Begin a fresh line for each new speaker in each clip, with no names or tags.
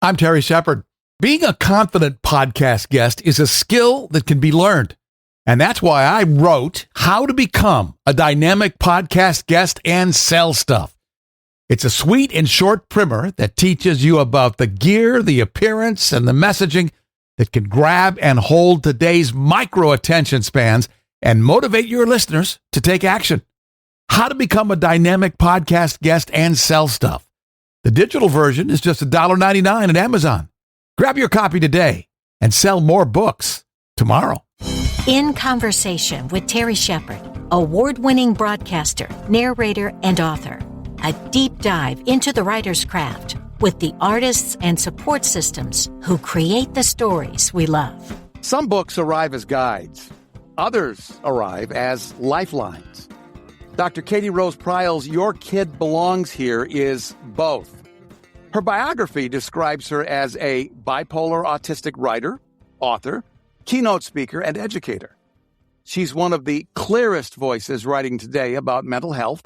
I'm Terry Shepard. Being a confident podcast guest is a skill that can be learned. And that's why I wrote How to Become a Dynamic Podcast Guest and Sell Stuff. It's a sweet and short primer that teaches you about the gear, the appearance, and the messaging that can grab and hold today's micro attention spans and motivate your listeners to take action. How to Become a Dynamic Podcast Guest and Sell Stuff. The digital version is just $1.99 at Amazon. Grab your copy today and sell more books tomorrow.
In Conversation with Terry Shepard, award-winning broadcaster, narrator, and author. A deep dive into the writer's craft with the artists and support systems who create the stories we love.
Some books arrive as guides. Others arrive as lifelines. Dr. Katie Rose Pryal's Your Kid Belongs Here is both. Her biography describes her as a bipolar autistic writer, author, keynote speaker, and educator. She's one of the clearest voices writing today about mental health,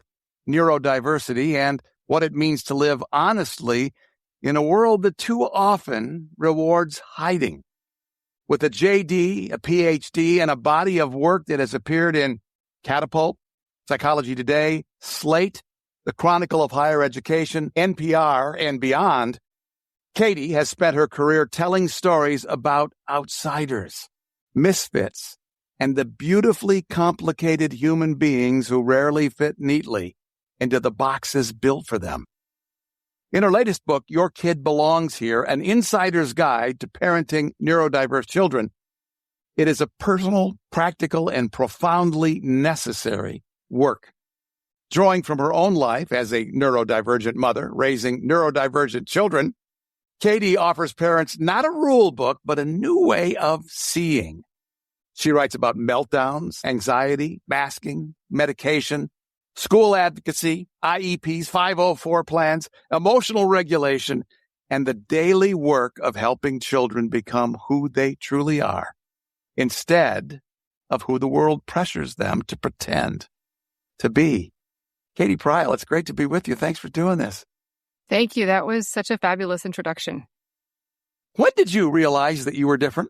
neurodiversity, and what it means to live honestly in a world that too often rewards hiding. With a JD, a PhD, and a body of work that has appeared in Catapult, Psychology Today, Slate, The Chronicle of Higher Education, NPR, and beyond, Katie has spent her career telling stories about outsiders, misfits, and the beautifully complicated human beings who rarely fit neatly into the boxes built for them. In her latest book, Your Kid Belongs Here, An Insider's Guide to Parenting Neurodiverse Children, it is a personal, practical, and profoundly necessary work. Drawing from her own life as a neurodivergent mother raising neurodivergent children, Katie offers parents not a rule book, but a new way of seeing. She writes about meltdowns, anxiety, masking, medication, school advocacy, IEPs, 504 plans, emotional regulation, and the daily work of helping children become who they truly are, instead of who the world pressures them to pretend to be. Katie Pryal, it's great to be with you. Thanks for doing this.
Thank you. That was such a fabulous introduction.
When did you realize that you were different?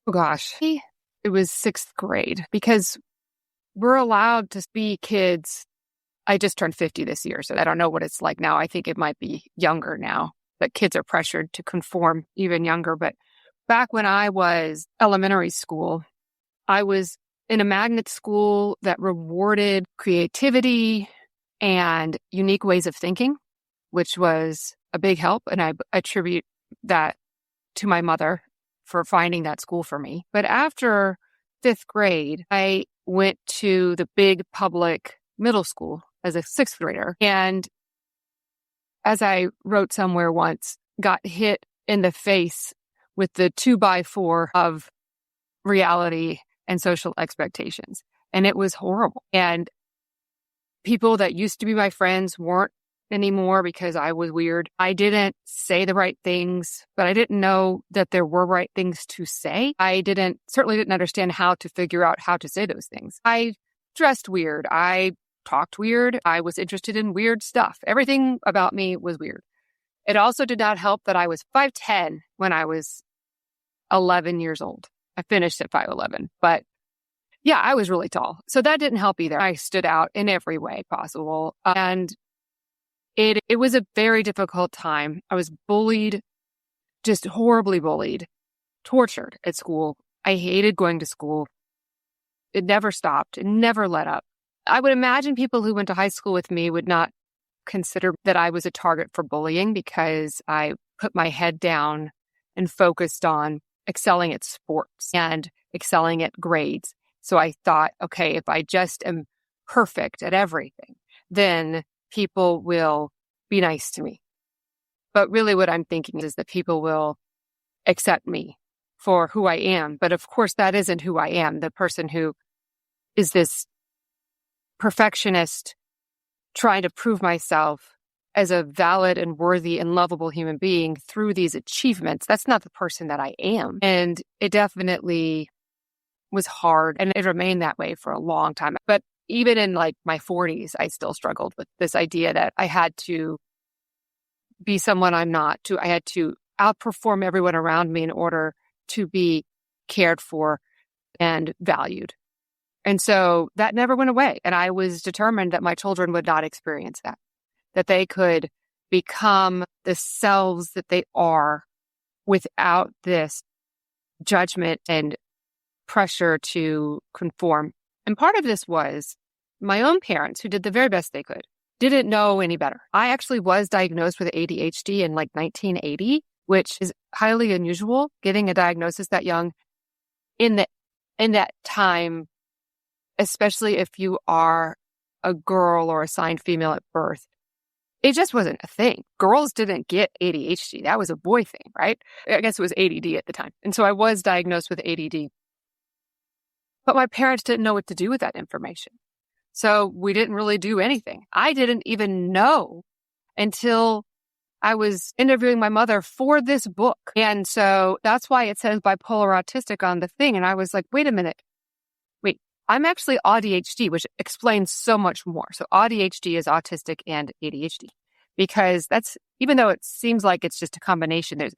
Oh, gosh. It was sixth grade because we're allowed to be kids. I just turned 50 this year, so I don't know what it's like now. I think it might be younger now, but kids are pressured to conform even younger. But back when I was elementary school, I was in a magnet school that rewarded creativity and unique ways of thinking, which was a big help. And I attribute that to my mother for finding that school for me. But after fifth grade, I went to the big public middle school as a sixth grader. And as I wrote somewhere once, got hit in the face with the 2x4 of reality and social expectations. And it was horrible. And people that used to be my friends weren't anymore because I was weird. I didn't say the right things, but I didn't know that there were right things to say. I certainly didn't understand how to figure out how to say those things. I dressed weird. I talked weird. I was interested in weird stuff. Everything about me was weird. It also did not help that I was 5'10" when I was 11 years old. I finished at 5'11", but yeah, I was really tall. So that didn't help either. I stood out in every way possible. And it was a very difficult time. I was bullied, just horribly bullied, tortured at school. I hated going to school. It never stopped. It never let up. I would imagine people who went to high school with me would not consider that I was a target for bullying because I put my head down and focused on excelling at sports and excelling at grades. So I thought, okay, if I just am perfect at everything, then people will be nice to me. But really what I'm thinking is that people will accept me for who I am. But of course, that isn't who I am. The person who is this perfectionist trying to prove myself as a valid and worthy and lovable human being through these achievements. That's not the person that I am. And it definitely was hard. And it remained that way for a long time. But even in like my 40s, I still struggled with this idea that I had to be someone I'm not. I had to outperform everyone around me in order to be cared for and valued. And so that never went away. And I was determined that my children would not experience that they could become the selves that they are without this judgment and pressure to conform. And part of this was my own parents, who did the very best they could, didn't know any better. I actually was diagnosed with ADHD in like 1980, which is highly unusual, getting a diagnosis that young in that time, especially if you are a girl or assigned female at birth. It just wasn't a thing. Girls didn't get ADHD. That was a boy thing, right? I guess it was ADD at the time. And so I was diagnosed with ADD. But my parents didn't know what to do with that information. So we didn't really do anything. I didn't even know until I was interviewing my mother for this book. And so that's why it says bipolar autistic on the thing. And I was like, wait a minute. I'm actually ADHD, which explains so much more. So ADHD is autistic and ADHD, because even though it seems like it's just a combination, there's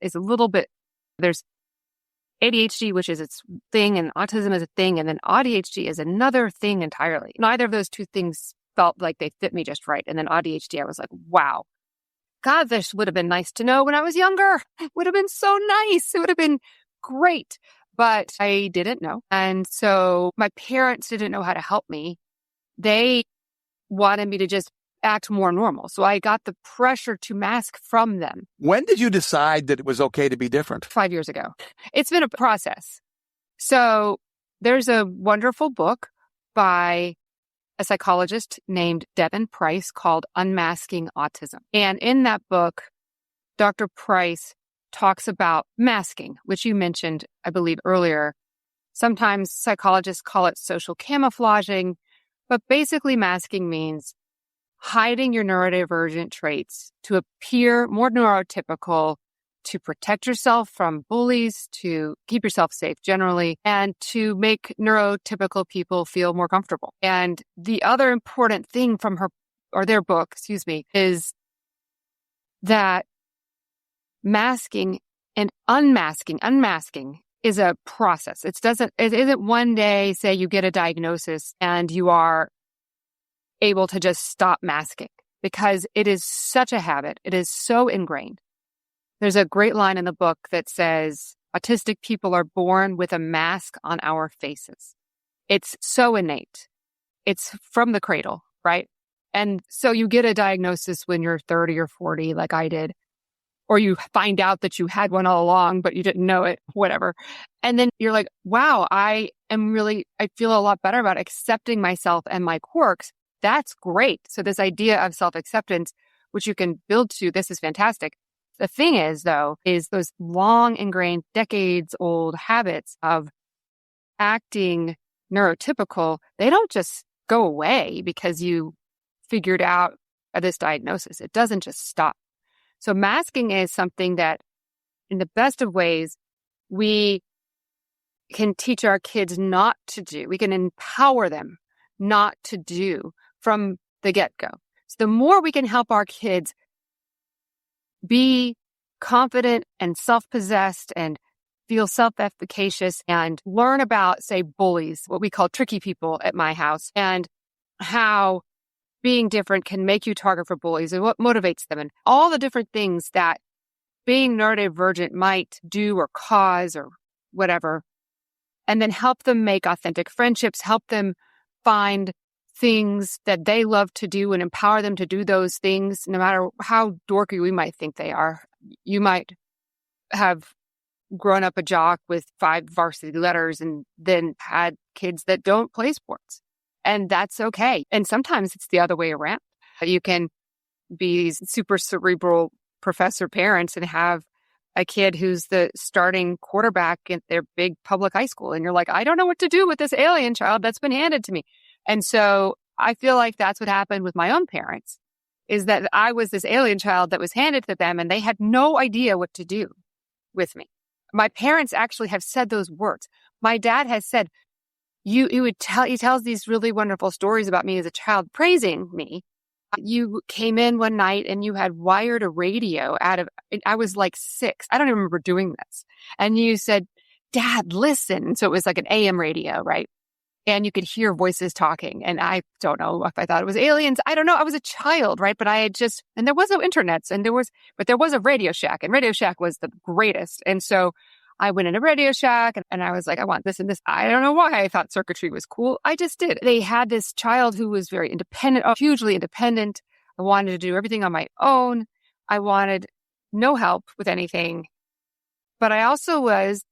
ADHD, which is its thing, and autism is a thing, and then ADHD is another thing entirely. Neither of those two things felt like they fit me just right. And then ADHD, I was like, wow, God, this would have been nice to know when I was younger. It would have been so nice. It would have been great. But I didn't know. And so my parents didn't know how to help me. They wanted me to just act more normal. So I got the pressure to mask from them.
When did you decide that it was okay to be different?
5 years ago. It's been a process. So there's a wonderful book by a psychologist named Devin Price called Unmasking Autism. And in that book, Dr. Price talks about masking, which you mentioned, I believe, earlier. Sometimes psychologists call it social camouflaging, but basically masking means hiding your neurodivergent traits to appear more neurotypical, to protect yourself from bullies, to keep yourself safe generally, and to make neurotypical people feel more comfortable. And the other important thing from their book, is that masking and unmasking is a process. It isn't one day, say you get a diagnosis and you are able to just stop masking, because it is such a habit. It is so ingrained. There's a great line in the book that says, autistic people are born with a mask on our faces. It's so innate. It's from the cradle, right? And so you get a diagnosis when you're 30 or 40, like I did. Or you find out that you had one all along, but you didn't know it, whatever. And then you're like, wow, I feel a lot better about accepting myself and my quirks. That's great. So this idea of self-acceptance, which you can build to, this is fantastic. The thing is, though, is those long ingrained, decades old habits of acting neurotypical, they don't just go away because you figured out this diagnosis. It doesn't just stop. So masking is something that, in the best of ways, we can teach our kids not to do. We can empower them not to do from the get-go. So the more we can help our kids be confident and self-possessed and feel self-efficacious and learn about, say, bullies, what we call tricky people at my house, and how being different can make you target for bullies and what motivates them and all the different things that being neurodivergent might do or cause or whatever. And then help them make authentic friendships, help them find things that they love to do and empower them to do those things, no matter how dorky we might think they are. You might have grown up a jock with 5 varsity letters and then had kids that don't play sports. And that's okay. And sometimes it's the other way around. You can be super cerebral professor parents and have a kid who's the starting quarterback at their big public high school. And you're like, I don't know what to do with this alien child that's been handed to me. And so I feel like that's what happened with my own parents, is that I was this alien child that was handed to them and they had no idea what to do with me. My parents actually have said those words. My dad has said, he tells these really wonderful stories about me as a child, praising me. You came in one night and you had wired a radio I was like 6. I don't even remember doing this. And you said, Dad, listen. So it was like an AM radio, right? And you could hear voices talking. And I don't know if I thought it was aliens. I don't know. I was a child, right? But and there was no internet. But there was a Radio Shack, and Radio Shack was the greatest. And so I went into Radio Shack and I was like, I want this and this. I don't know why I thought circuitry was cool. I just did. They had this child who was very independent, hugely independent. I wanted to do everything on my own. I wanted no help with anything. But I also was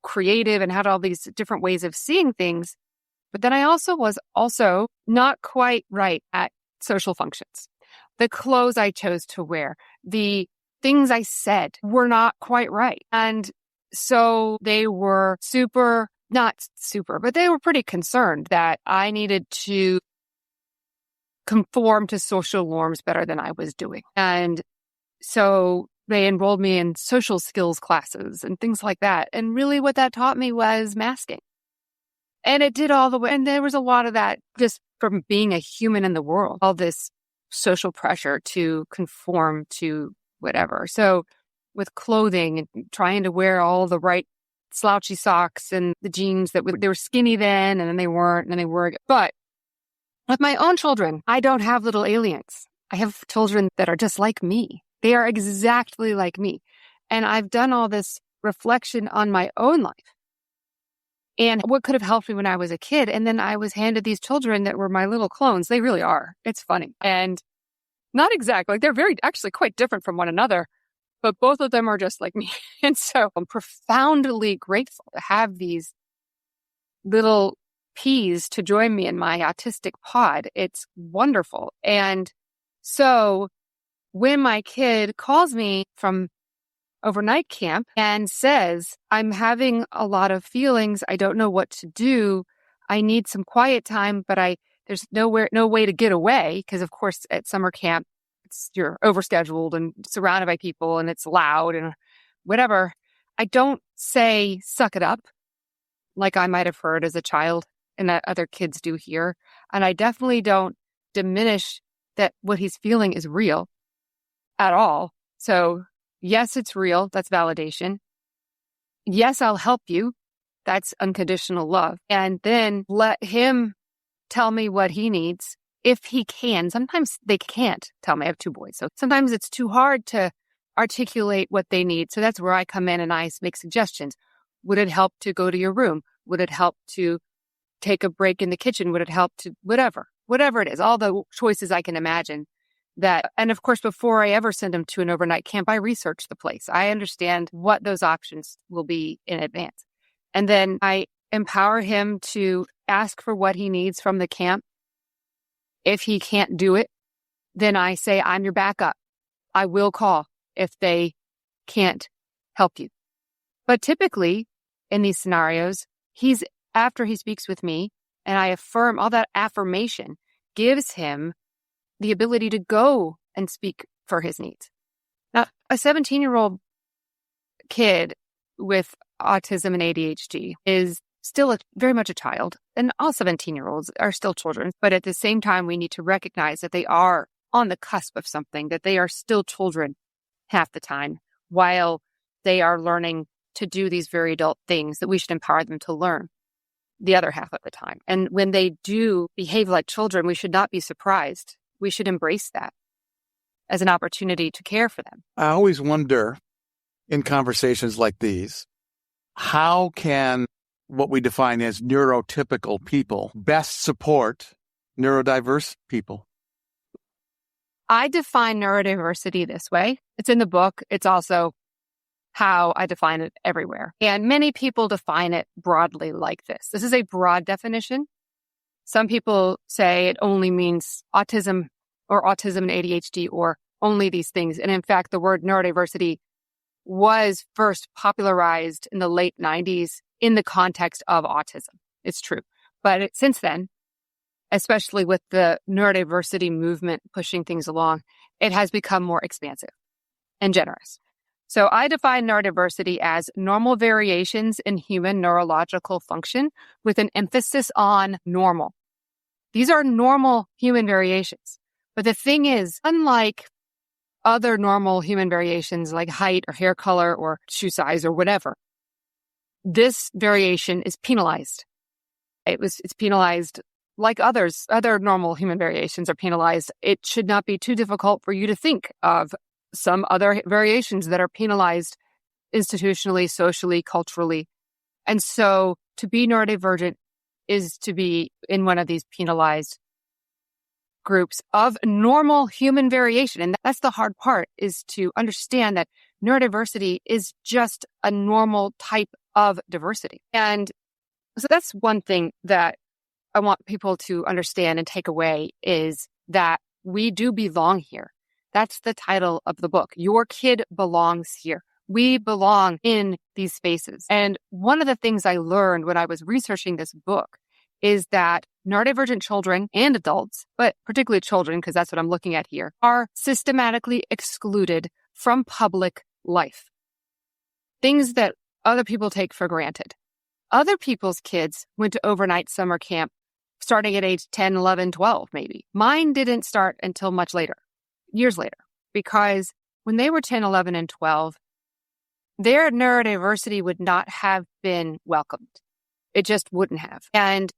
creative and had all these different ways of seeing things. But then I also was not quite right at social functions. The clothes I chose to wear, the things I said were not quite right. And so they were not super, but they were pretty concerned that I needed to conform to social norms better than I was doing. And so they enrolled me in social skills classes and things like that. And really what that taught me was masking. And it did all the way. And there was a lot of that just from being a human in the world, all this social pressure to conform to whatever. So with clothing and trying to wear all the right slouchy socks and the jeans they were skinny then, and then they weren't, and then they were. But with my own children, I don't have little aliens. I have children that are just like me. They are exactly like me. And I've done all this reflection on my own life. And what could have helped me when I was a kid. And then I was handed these children that were my little clones. They really are. It's funny. And not exactly. They're actually quite different from one another. But both of them are just like me. And so I'm profoundly grateful to have these little peas to join me in my autistic pod. It's wonderful. And so when my kid calls me from overnight camp and says, I'm having a lot of feelings. I don't know what to do. I need some quiet time, but there's no way to get away. Because of course at summer camp, you're overscheduled and surrounded by people and it's loud and whatever. I don't say, suck it up, like I might have heard as a child and that other kids do here. And I definitely don't diminish that what he's feeling is real at all. So yes, it's real. That's validation. Yes, I'll help you. That's unconditional love. And then let him tell me what he needs if he can. Sometimes they can't tell me. I have 2 boys. So sometimes it's too hard to articulate what they need. So that's where I come in and I make suggestions. Would it help to go to your room? Would it help to take a break in the kitchen? Would it help to whatever it is, all the choices I can imagine. And of course, before I ever send him to an overnight camp, I research the place. I understand what those options will be in advance. And then I empower him to ask for what he needs from the camp. If he can't do it, then I say, I'm your backup. I will call if they can't help you. But typically in these scenarios, after he speaks with me and I affirm, all that affirmation gives him the ability to go and speak for his needs. Now, a 17-year-old kid with autism and ADHD is still very much a child, and all 17-year-olds are still children. But at the same time, we need to recognize that they are on the cusp of something, that they are still children half the time, while they are learning to do these very adult things that we should empower them to learn the other half of the time. And when they do behave like children, we should not be surprised. We should embrace that as an opportunity to care for them.
I always wonder in conversations like these, how can what we define as neurotypical people best support neurodiverse people?
I define neurodiversity this way. It's in the book. It's also how I define it everywhere. And many people define it broadly like this. This is a broad definition. Some people say it only means autism or autism and ADHD or only these things. And in fact, the word neurodiversity was first popularized in the late 90s in the context of autism. It's true. But since then, especially with the neurodiversity movement pushing things along, it has become more expansive and generous. So I define neurodiversity as normal variations in human neurological function with an emphasis on normal. These are normal human variations. But the thing is, unlike other normal human variations like height or hair color or shoe size or whatever, this variation is penalized. It's penalized like other normal human variations are penalized. It should not be too difficult for you to think of some other variations that are penalized institutionally, socially, culturally. And so to be neurodivergent is to be in one of these penalized groups of normal human variation. And that's the hard part, is to understand that neurodiversity is just a normal type of diversity. And so that's one thing that I want people to understand and take away, is that we do belong here. That's the title of the book. Your kid belongs here. We belong in these spaces. And one of the things I learned when I was researching this book is that neurodivergent children and adults, but particularly children, because that's what I'm looking at here, are systematically excluded from public life. Things that other people take for granted. Other people's kids went to overnight summer camp starting at age 10, 11, 12, maybe. Mine didn't start until much later, years later, because when they were 10, 11, and 12, their neurodiversity would not have been welcomed. It just wouldn't have. And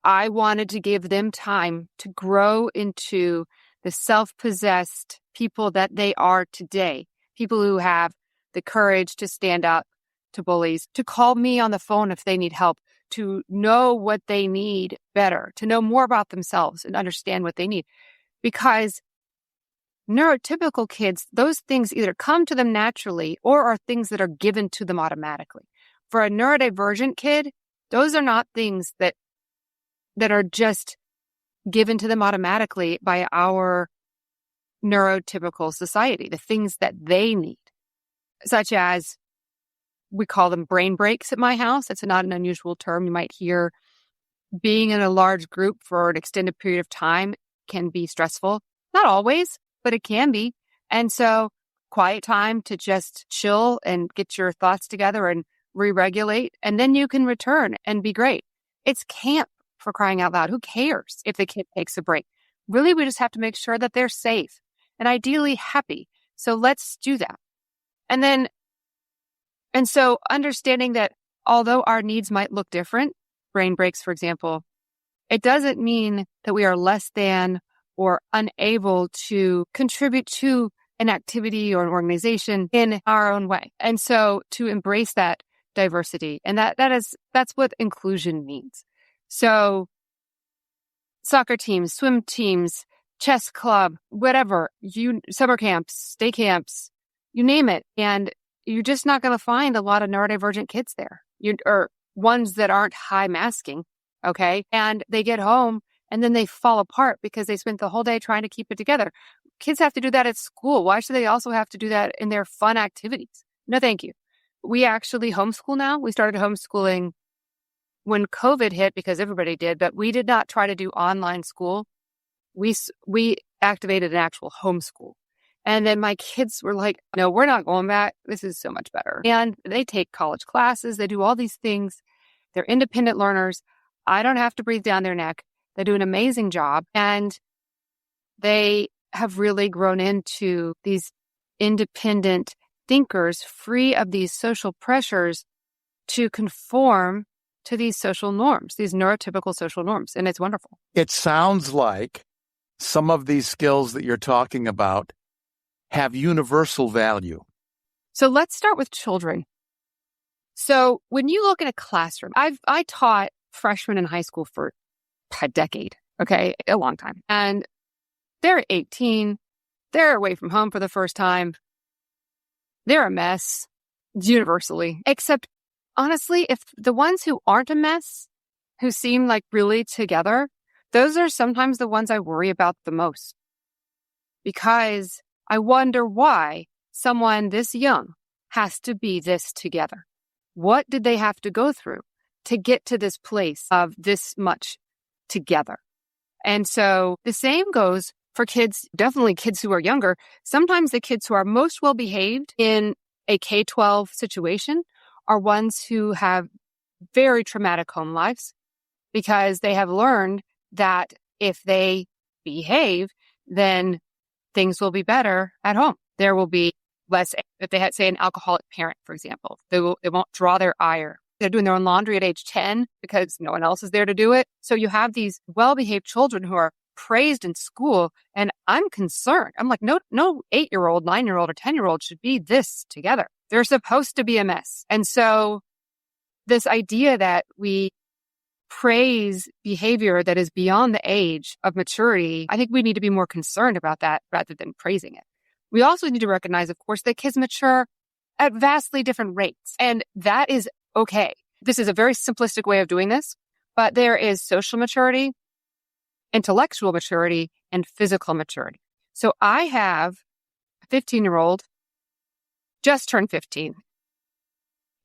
I wanted to give them time to grow into the self-possessed people that they are today. People who have the courage to stand up to bullies, to call me on the phone if they need help, to know what they need better, to know more about themselves and understand what they need. Because neurotypical kids, those things either come to them naturally or are things that are given to them automatically. For a neurodivergent kid, those are not things that are just given to them automatically by our neurotypical society, the things that they need, such as, we call them brain breaks at my house. That's not an unusual term. You might hear being in a large group for an extended period of time can be stressful. Not always, but it can be. And so quiet time to just chill and get your thoughts together and re-regulate, and then you can return and be great. It's camp, for crying out loud. Who cares if the kid takes a break? Really, we just have to make sure that they're safe and ideally happy. So let's do that. And so understanding that although our needs might look different, brain breaks, for example, it doesn't mean that we are less than or unable to contribute to an activity or an organization in our own way. And so to embrace that diversity, and that's what inclusion means. So soccer teams, swim teams, chess club, whatever, summer camps, day camps, you name it. And you're just not going to find a lot of neurodivergent kids there, or ones that aren't high masking. Okay. And they get home and then they fall apart because they spent the whole day trying to keep it together. Kids have to do that at school. Why should they also have to do that in their fun activities? No, thank you. We actually homeschool now. We started homeschooling when COVID hit because everybody did, but we did not try to do online school. We activated an actual homeschool. And then my kids were like, no, we're not going back. This is so much better. And they take college classes. They do all these things. They're independent learners. I don't have to breathe down their neck. They do an amazing job. And they have really grown into these independent thinkers, free of these social pressures to conform to these social norms, these neurotypical social norms. And it's wonderful.
It sounds like some of these skills that you're talking about have universal value.
So let's start with children. So when you look at a classroom, I taught freshmen in high school for a decade, okay, a long time. And they're 18. They're away from home for the first time. They're a mess, universally. Except, honestly, if the ones who aren't a mess, who seem like really together, those are sometimes the ones I worry about the most. Because I wonder why someone this young has to be this together. What did they have to go through to get to this place of this much together? And so the same goes for kids, definitely kids who are younger. Sometimes the kids who are most well behaved in a K-12 situation are ones who have very traumatic home lives because they have learned that if they behave, then things will be better at home. There will be less, if they had, say, an alcoholic parent, for example, they won't draw their ire. They're doing their own laundry at age 10 because no one else is there to do it. So you have these well-behaved children who are praised in school. And I'm concerned. I'm like, no 8-year-old, 9-year-old, or 10-year-old should be this together. They're supposed to be a mess. And so this idea that we praise behavior that is beyond the age of maturity, I think we need to be more concerned about that rather than praising it. We also need to recognize, of course, that kids mature at vastly different rates. And that is okay. This is a very simplistic way of doing this, but there is social maturity, intellectual maturity, and physical maturity. So I have a 15-year-old, just turned 15.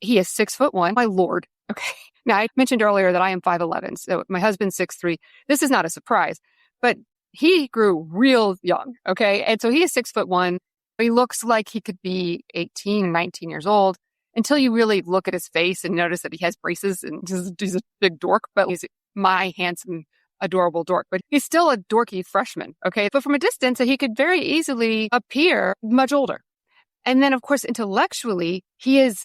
He is 6'1", my Lord. Okay. Now, I mentioned earlier that I am 5'11", so my husband's 6'3". This is not a surprise, but he grew real young, okay? And so he is 6'1". He looks like he could be 18, 19 years old until you really look at his face and notice that he has braces and he's a big dork, but he's my handsome, adorable dork. But he's still a dorky freshman, okay? But from a distance, he could very easily appear much older. And then, of course, intellectually, he is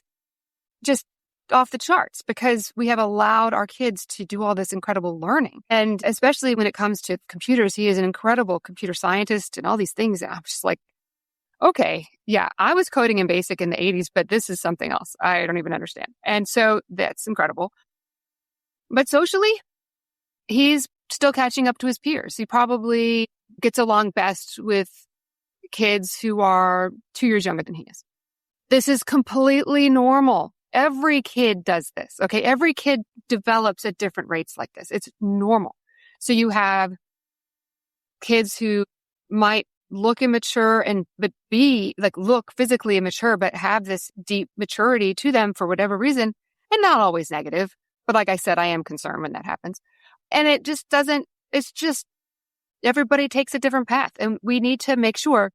just off the charts because we have allowed our kids to do all this incredible learning. And especially when it comes to computers, he is an incredible computer scientist and all these things. And I'm just like, okay, yeah, I was coding in BASIC in the 80s, but this is something else. I don't even understand. And so that's incredible. But socially, he's still catching up to his peers. He probably gets along best with kids who are 2 years younger than he is. This is completely normal. Every kid does this, okay? Every kid develops at different rates like this. It's normal. So you have kids who might look immature but look physically immature, but have this deep maturity to them for whatever reason, and not always negative. But like I said, I am concerned when that happens. And it's just everybody takes a different path. And we need to make sure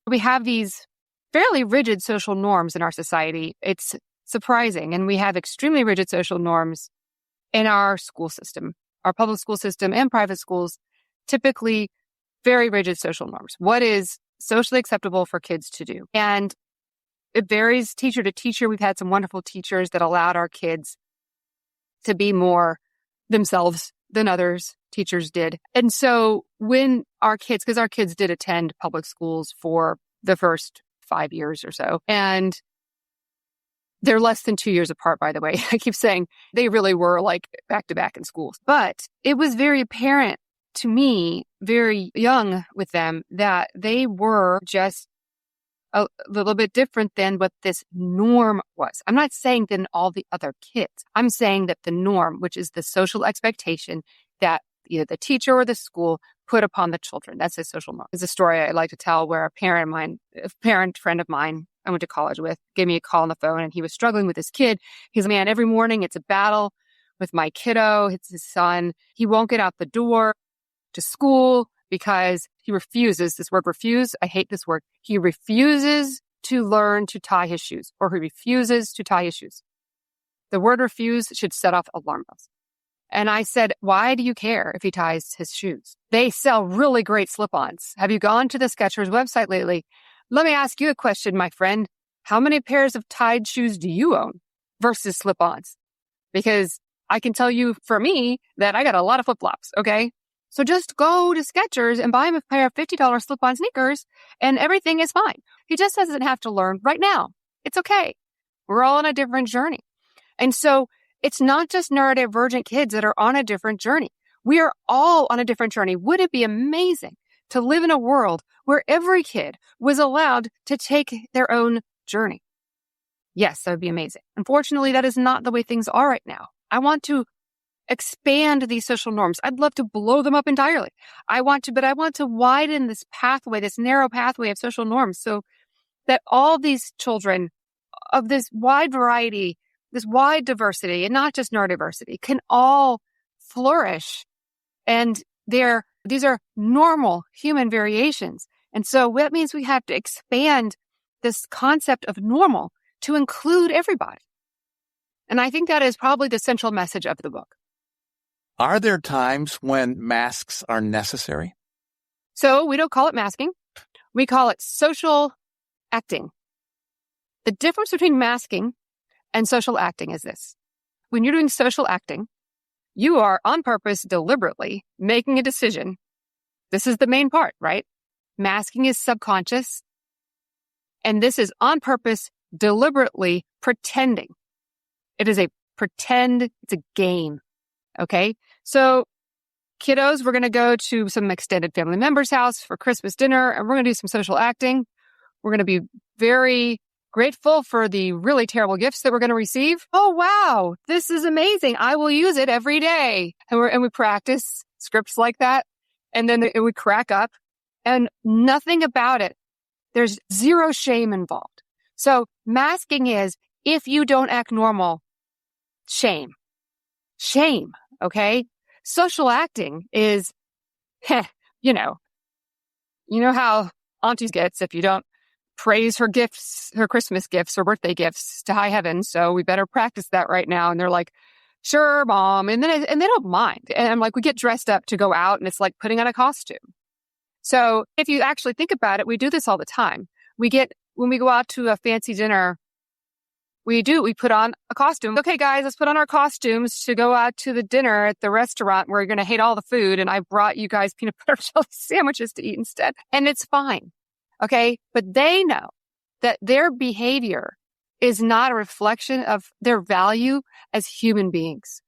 we have these fairly rigid social norms in our society. It's surprising. And we have extremely rigid social norms in our school system, our public school system and private schools, typically very rigid social norms. What is socially acceptable for kids to do? And it varies teacher to teacher. We've had some wonderful teachers that allowed our kids to be more themselves than others teachers did. And so when because our kids did attend public schools for the first 5 years or so, and they're less than 2 years apart, by the way. I keep saying they really were like back to back in schools. But it was very apparent to me, very young with them, that they were just a little bit different than what this norm was. I'm not saying than all the other kids. I'm saying that the norm, which is the social expectation that either the teacher or the school put upon the children. That's a social norm. It's a story I like to tell where a parent friend of mine I went to college with gave me a call on the phone, and he was struggling with his kid. He's like, man, every morning it's a battle with my kiddo. It's his son. He won't get out the door to school because he refuses, this word refuse, I hate this word. He refuses to learn to tie his shoes, or he refuses to tie his shoes. The word refuse should set off alarm bells. And I said, why do you care if he ties his shoes? They sell really great slip-ons. Have you gone to the Skechers website lately? Let me ask you a question, my friend. How many pairs of tied shoes do you own versus slip-ons? Because I can tell you for me that I got a lot of flip-flops, okay? So just go to Skechers and buy him a pair of $50 slip-on sneakers and everything is fine. He just doesn't have to learn right now. It's okay. We're all on a different journey. And so it's not just neurodivergent kids that are on a different journey. We are all on a different journey. Would it be amazing to live in a world where every kid was allowed to take their own journey? Yes, that would be amazing. Unfortunately, that is not the way things are right now. I want to expand these social norms. I'd love to blow them up entirely. I want to widen this pathway, this narrow pathway of social norms, so that all these children of this wide variety, this wide diversity, and not just neurodiversity, can all flourish. And these are normal human variations. And so that means we have to expand this concept of normal to include everybody. And I think that is probably the central message of the book.
Are there times when masks are necessary?
So we don't call it masking. We call it social acting. The difference between masking and social acting is this. When you're doing social acting, you are on purpose, deliberately making a decision. This is the main part, right? Masking is subconscious. And this is on purpose, deliberately pretending. It is a pretend, it's a game. Okay. So kiddos, we're going to go to some extended family member's house for Christmas dinner, and we're going to do some social acting. We're going to be very grateful for the really terrible gifts that we're going to receive. Oh, wow. This is amazing. I will use it every day. And we practice scripts like that. And then we crack up, and nothing about it. There's zero shame involved. So masking is if you don't act normal, shame. Shame. Okay. Social acting is, you know how aunties gets if you don't praise her gifts, her Christmas gifts or birthday gifts to high heaven. So we better practice that right now. And they're like, sure, mom. And they don't mind. And I'm like, we get dressed up to go out, and it's like putting on a costume. So if you actually think about it, we do this all the time. When we go out to a fancy dinner, we put on a costume. Okay, guys, let's put on our costumes to go out to the dinner at the restaurant where you're going to hate all the food. And I brought you guys peanut butter jelly sandwiches to eat instead. And it's fine. Okay. But they know that their behavior is not a reflection of their value as human beings.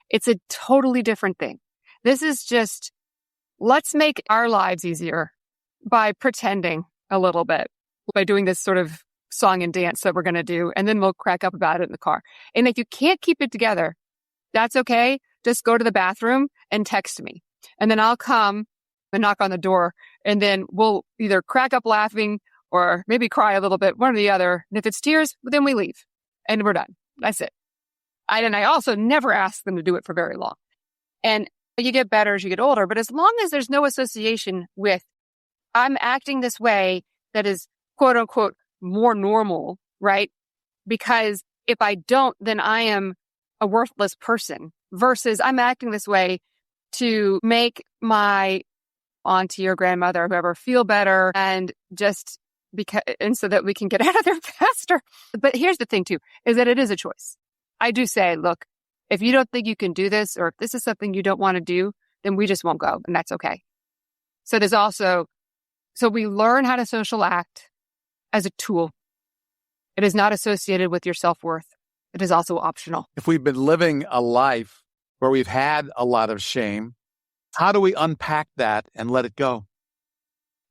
It's a totally different thing. This is just, let's make our lives easier by pretending a little bit, by doing this sort of song and dance that we're going to do, and then we'll crack up about it in the car. And if you can't keep it together, that's okay. Just go to the bathroom and text me. And then I'll come and knock on the door, and then we'll either crack up laughing or maybe cry a little bit, one or the other. And if it's tears, then we leave and we're done. That's it. I also never ask them to do it for very long. And you get better as you get older, but as long as there's no association with I'm acting this way that is quote unquote more normal, right? Because if I don't, then I am a worthless person, versus I'm acting this way to make my auntie or grandmother or whoever feel better, and so that we can get out of there faster. But here's the thing too, is that it is a choice. I do say, look, if you don't think you can do this, or if this is something you don't want to do, then we just won't go, and that's okay. So so we learn how to social act as a tool. It is not associated with your self-worth. It is also optional.
If we've been living a life where we've had a lot of shame, how do we unpack that and let it go?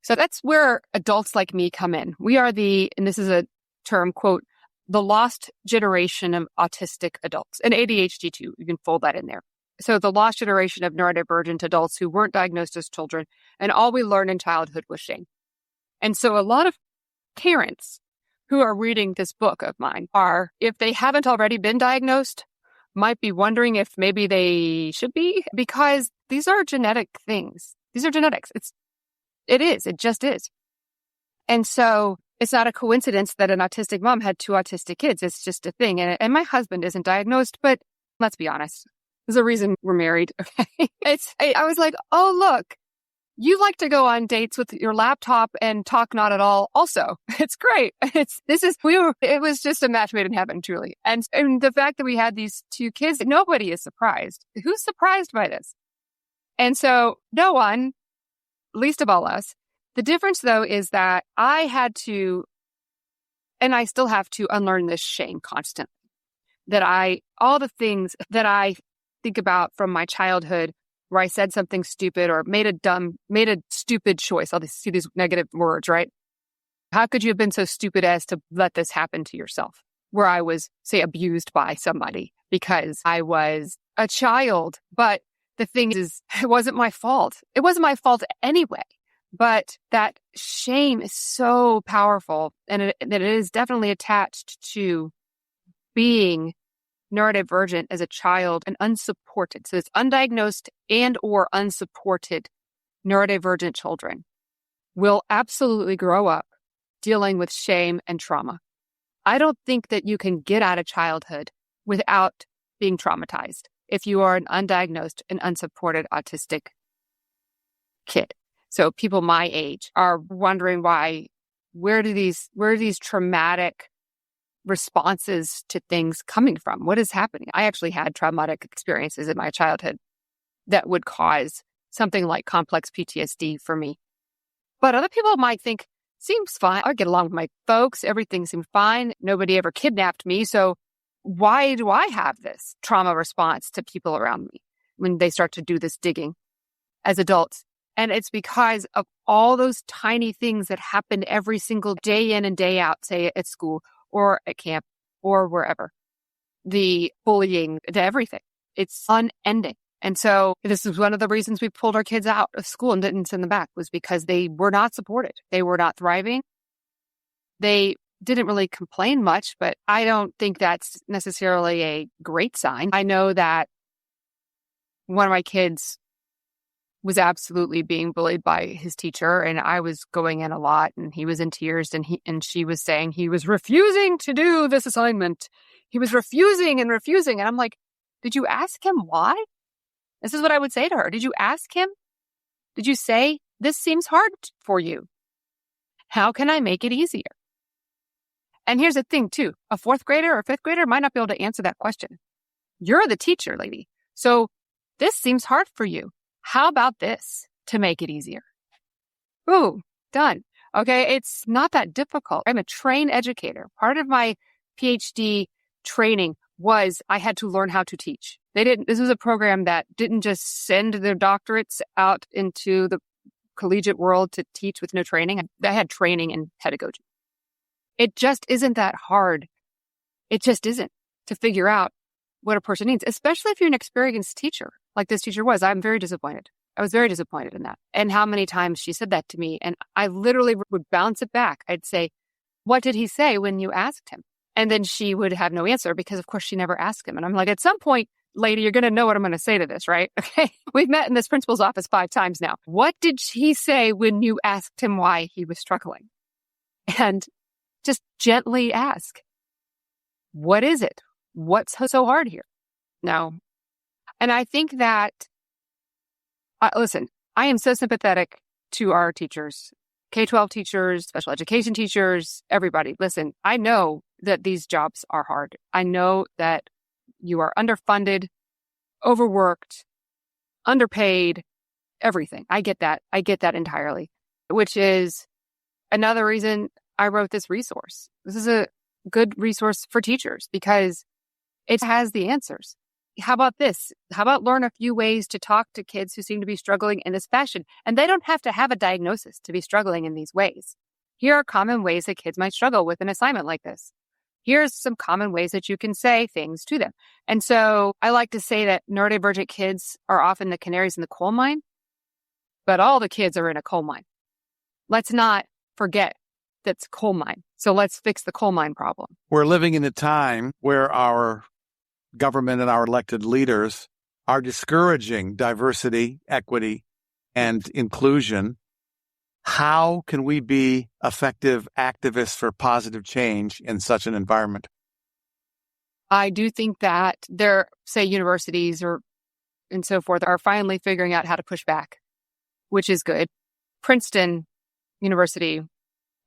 So that's where adults like me come in. We are and this is a term, quote, the lost generation of autistic adults, and ADHD too. You can fold that in there. So the lost generation of neurodivergent adults who weren't diagnosed as children, and all we learned in childhood was shame. And so a lot of parents who are reading this book of mine are, if they haven't already been diagnosed, might be wondering if maybe they should be, because these are genetic things. These are genetics. It just is. And so it's not a coincidence that an autistic mom had 2 autistic kids. It's just a thing. And my husband isn't diagnosed, but let's be honest. There's a reason we're married. Okay? I was like, oh, look, you like to go on dates with your laptop and talk not at all. Also, it's great. It was just a match made in heaven, truly. And the fact that we had these 2 kids, nobody is surprised. Who's surprised by this? And so no one, least of all us. The difference though is that I had to, and I still have to, unlearn this shame constantly. All the things that I think about from my childhood where I said something stupid or made a stupid choice. I'll see these negative words, right? How could you have been so stupid as to let this happen to yourself? Where I was, say, abused by somebody because I was a child. But the thing is, it wasn't my fault. It wasn't my fault anyway. But that shame is so powerful, and that it is definitely attached to being neurodivergent as a child and unsupported. So it's undiagnosed and or unsupported neurodivergent children will absolutely grow up dealing with shame and trauma. I don't think that you can get out of childhood without being traumatized if you are an undiagnosed and unsupported autistic kid. So people my age are wondering where are these traumatic responses to things coming from? What is happening? I actually had traumatic experiences in my childhood that would cause something like complex PTSD for me. But other people might think, seems fine. I get along with my folks. Everything seems fine. Nobody ever kidnapped me. So why do I have this trauma response to people around me when they start to do this digging as adults? And it's because of all those tiny things that happen every single day in and day out, say at school or at camp or wherever. The bullying to everything. It's unending. And so this is one of the reasons we pulled our kids out of school and didn't send them back, was because they were not supported. They were not thriving. They didn't really complain much, but I don't think that's necessarily a great sign. I know that one of my kids was absolutely being bullied by his teacher, and I was going in a lot, and he was in tears, and she was saying he was refusing to do this assignment. He was refusing. And I'm like, did you ask him why? This is what I would say to her. Did you ask him? Did you say, this seems hard for you? How can I make it easier? And here's the thing too, a fourth grader or fifth grader might not be able to answer that question. You're the teacher, lady. So this seems hard for you. How about this to make it easier? Ooh, done. Okay, it's not that difficult. I'm a trained educator. Part of my PhD training was I had to learn how to teach. This was a program that didn't just send their doctorates out into the collegiate world to teach with no training. I had training in pedagogy. It just isn't that hard. It just isn't to figure out what a person needs, especially if you're an experienced teacher like this teacher was. I'm very disappointed. I was very disappointed in that. And how many times she said that to me. And I literally would bounce it back. I'd say, what did he say when you asked him? And then she would have no answer because, of course, she never asked him. And I'm like, at some point, lady, you're going to know what I'm going to say to this, right? Okay. We've met in this principal's office 5 times now. What did he say when you asked him why he was struggling? And just gently ask, what is it? What's so hard here? No. And I think that, listen, I am so sympathetic to our teachers, K-12 teachers, special education teachers, everybody. Listen, I know that these jobs are hard. I know that you are underfunded, overworked, underpaid, everything. I get that. I get that entirely, which is another reason I wrote this resource. This is a good resource for teachers because it has the answers. How about this? How about learn a few ways to talk to kids who seem to be struggling in this fashion? And they don't have to have a diagnosis to be struggling in these ways. Here are common ways that kids might struggle with an assignment like this. Here's some common ways that you can say things to them. And so I like to say that neurodivergent kids are often the canaries in the coal mine, but all the kids are in a coal mine. Let's not forget that's a coal mine. So let's fix the coal mine problem.
We're living in a time where our government and our elected leaders are discouraging diversity, equity, and inclusion. How can we be effective activists for positive change in such an environment?
I do think that say universities and so forth are finally figuring out how to push back, which is good. Princeton University,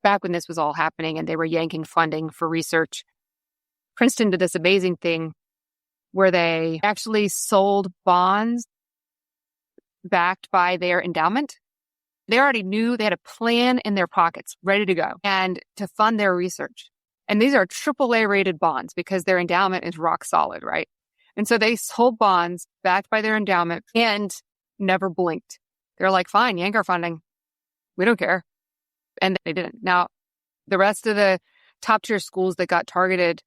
back when this was all happening and they were yanking funding for research, Princeton did this amazing thing where they actually sold bonds backed by their endowment. They already knew they had a plan in their pockets, ready to go, and to fund their research. And these are AAA rated bonds because their endowment is rock solid, right? And so they sold bonds backed by their endowment and never blinked. They're like, fine, yank our funding. We don't care. And they didn't. Now, the rest of the top tier schools that got targeted,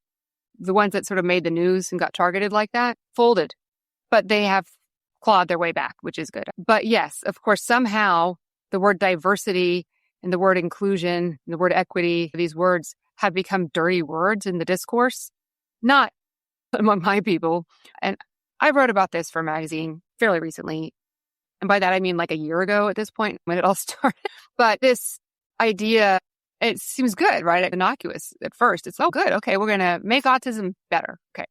the ones that sort of made the news and got targeted like that, folded. But they have clawed their way back, which is good. But yes, of course, somehow the word diversity and the word inclusion and the word equity, these words have become dirty words in the discourse, not among my people. And I wrote about this for a magazine fairly recently. And by that, I mean like a year ago at this point when it all started. But this idea, it seems good, right? Innocuous at first. It's, oh, good. Okay, we're going to make autism better. Okay.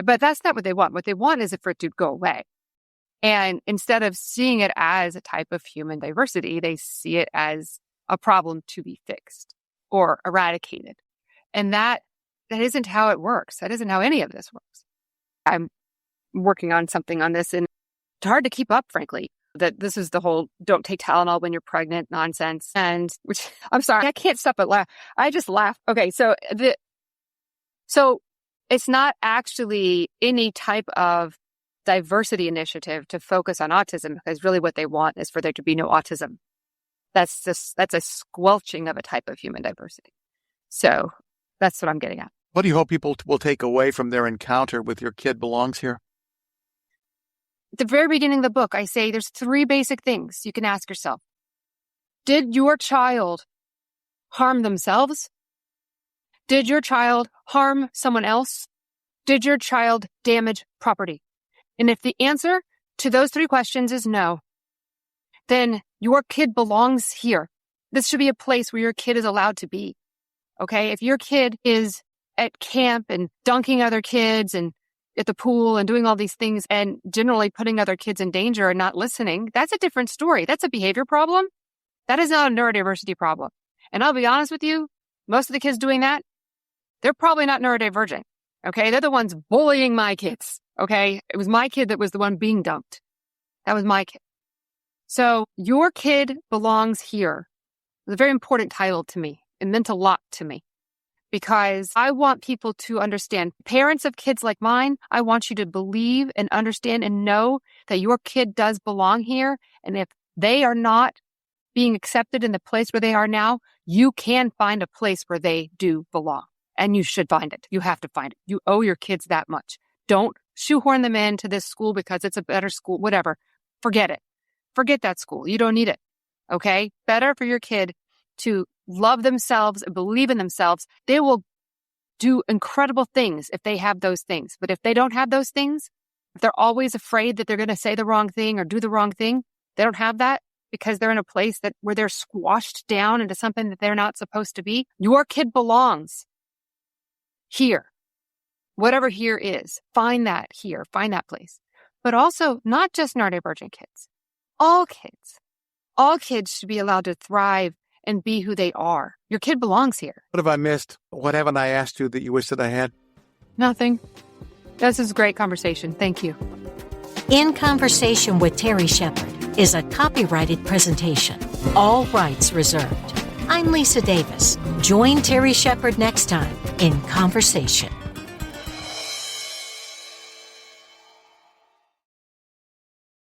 But that's not what they want. What they want is for it to go away. And instead of seeing it as a type of human diversity, they see it as a problem to be fixed or eradicated. And that isn't how it works. That isn't how any of this works. I'm working on something on this, and it's hard to keep up, frankly. That this is the whole don't take Tylenol when you're pregnant nonsense. And which I'm sorry, I can't stop but laugh. I just laugh. Okay, so it's not actually any type of diversity initiative to focus on autism, because really what they want is for there to be no autism. That's a squelching of a type of human diversity. So that's what I'm getting at.
What do you hope people will take away from their encounter with Your Kid Belongs Here?
At the very beginning of the book, I say there's 3 basic things you can ask yourself. Did your child harm themselves? Did your child harm someone else? Did your child damage property? And if the answer to those 3 questions is no, then your kid belongs here. This should be a place where your kid is allowed to be. Okay? If your kid is at camp and dunking other kids and at the pool and doing all these things and generally putting other kids in danger and not listening, that's a different story. That's a behavior problem. That is not a neurodiversity problem. And I'll be honest with you, most of the kids doing that, they're probably not neurodivergent. Okay? They're the ones bullying my kids. Okay? It was my kid that was the one being dumped. That was my kid. So Your Kid Belongs Here is a very important title to me. It meant a lot to me, because I want people to understand, parents of kids like mine, I want you to believe and understand and know that your kid does belong here. And if they are not being accepted in the place where they are now, you can find a place where they do belong. And you should find it. You have to find it. You owe your kids that much. Don't shoehorn them into this school because it's a better school, whatever. Forget it. Forget that school. You don't need it. Okay? Better for your kid to love themselves and believe in themselves. They will do incredible things if they have those things. But if they don't have those things, if they're always afraid that they're going to say the wrong thing or do the wrong thing, they don't have that because they're in a place where they're squashed down into something that they're not supposed to be. Your kid belongs here. Whatever here is, find that here, find that place. But also not just neurodivergent kids. All kids. All kids should be allowed to thrive and be who they are. Your kid belongs here.
What have I missed? What haven't I asked you that you wish that I had?
Nothing. This is a great conversation. Thank you.
In Conversation with Terry Shepard is a copyrighted presentation. All rights reserved. I'm Lisa Davis. Join Terry Shepard next time in Conversation.